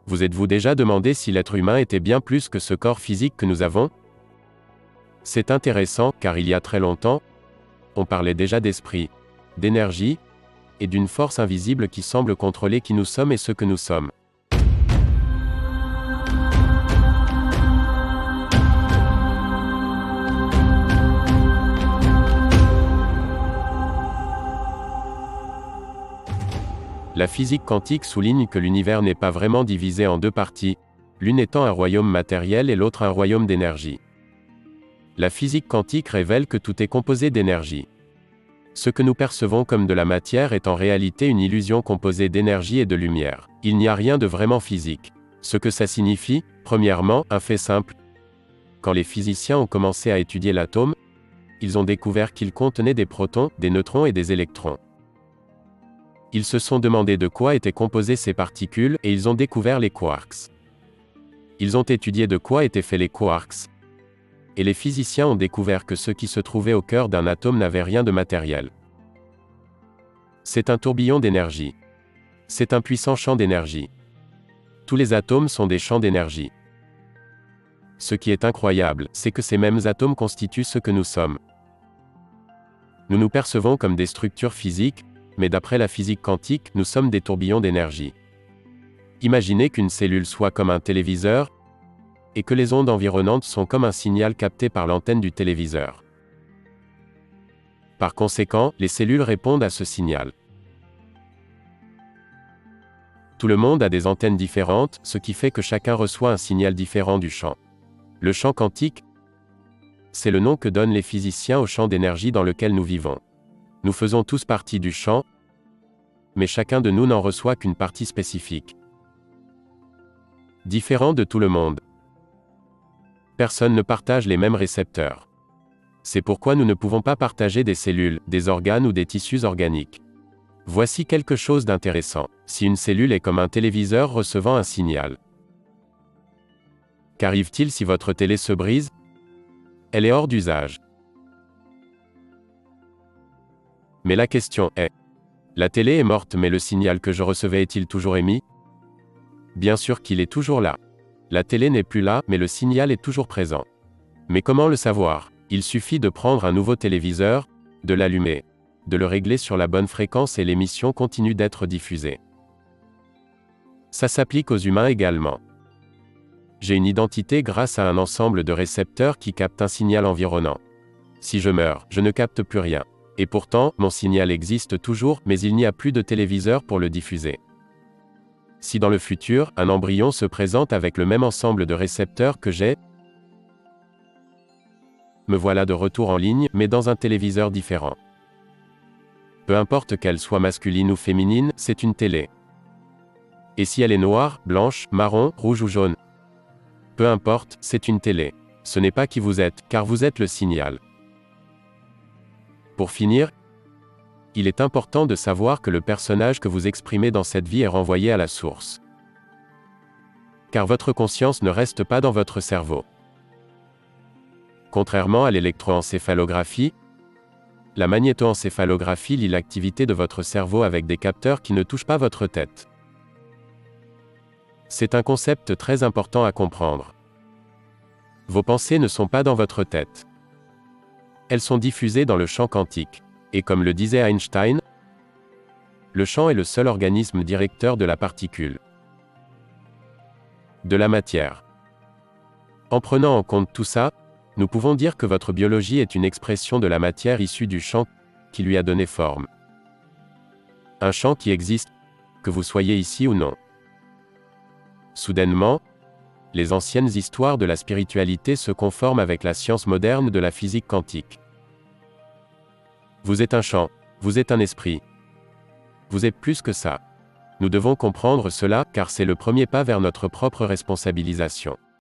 Vous êtes-vous déjà demandé si l'être humain était bien plus que ce corps physique que nous avons? C'est intéressant, car il y a très longtemps, on parlait déjà d'esprit, d'énergie, et d'une force invisible qui semble contrôler qui nous sommes et ce que nous sommes. La physique quantique souligne que l'univers n'est pas vraiment divisé en deux parties, l'une étant un royaume matériel et l'autre un royaume d'énergie. La physique quantique révèle que tout est composé d'énergie. Ce que nous percevons comme de la matière est en réalité une illusion composée d'énergie et de lumière. Il n'y a rien de vraiment physique. Ce que ça signifie, premièrement, un fait simple. Quand les physiciens ont commencé à étudier l'atome, ils ont découvert qu'il contenait des protons, des neutrons et des électrons. Ils se sont demandé de quoi étaient composées ces particules et ils ont découvert les quarks. Ils ont étudié de quoi étaient faits les quarks. Et les physiciens ont découvert que ce qui se trouvait au cœur d'un atome n'avait rien de matériel. C'est un tourbillon d'énergie. C'est un puissant champ d'énergie. Tous les atomes sont des champs d'énergie. Ce qui est incroyable, c'est que ces mêmes atomes constituent ce que nous sommes. Nous nous percevons comme des structures physiques, mais d'après la physique quantique, nous sommes des tourbillons d'énergie. Imaginez qu'une cellule soit comme un téléviseur, et que les ondes environnantes sont comme un signal capté par l'antenne du téléviseur. Par conséquent, les cellules répondent à ce signal. Tout le monde a des antennes différentes, ce qui fait que chacun reçoit un signal différent du champ. Le champ quantique, c'est le nom que donnent les physiciens au champ d'énergie dans lequel nous vivons. Nous faisons tous partie du champ, mais chacun de nous n'en reçoit qu'une partie spécifique. Différent de tout le monde. Personne ne partage les mêmes récepteurs. C'est pourquoi nous ne pouvons pas partager des cellules, des organes ou des tissus organiques. Voici quelque chose d'intéressant. Si une cellule est comme un téléviseur recevant un signal. Qu'arrive-t-il si votre télé se brise? Elle est hors d'usage. Mais la question est, la télé est morte mais le signal que je recevais est-il toujours émis? Bien sûr qu'il est toujours là. La télé n'est plus là, mais le signal est toujours présent. Mais comment le savoir? Il suffit de prendre un nouveau téléviseur, de l'allumer, de le régler sur la bonne fréquence et l'émission continue d'être diffusée. Ça s'applique aux humains également. J'ai une identité grâce à un ensemble de récepteurs qui captent un signal environnant. Si je meurs, je ne capte plus rien. Et pourtant, mon signal existe toujours, mais il n'y a plus de téléviseur pour le diffuser. Si dans le futur, un embryon se présente avec le même ensemble de récepteurs que j'ai, me voilà de retour en ligne, mais dans un téléviseur différent. Peu importe qu'elle soit masculine ou féminine, c'est une télé. Et si elle est noire, blanche, marron, rouge ou jaune? Peu importe, c'est une télé. Ce n'est pas qui vous êtes, car vous êtes le signal. Pour finir, il est important de savoir que le personnage que vous exprimez dans cette vie est renvoyé à la source. Car votre conscience ne reste pas dans votre cerveau. Contrairement à l'électroencéphalographie, la magnétoencéphalographie lie l'activité de votre cerveau avec des capteurs qui ne touchent pas votre tête. C'est un concept très important à comprendre. Vos pensées ne sont pas dans votre tête. Elles sont diffusées dans le champ quantique. Et comme le disait Einstein, le champ est le seul organisme directeur de la particule, de la matière. En prenant en compte tout ça, nous pouvons dire que votre biologie est une expression de la matière issue du champ qui lui a donné forme. Un champ qui existe, que vous soyez ici ou non. Soudainement, les anciennes histoires de la spiritualité se conforment avec la science moderne de la physique quantique. Vous êtes un champ, vous êtes un esprit. Vous êtes plus que ça. Nous devons comprendre cela, car c'est le premier pas vers notre propre responsabilisation.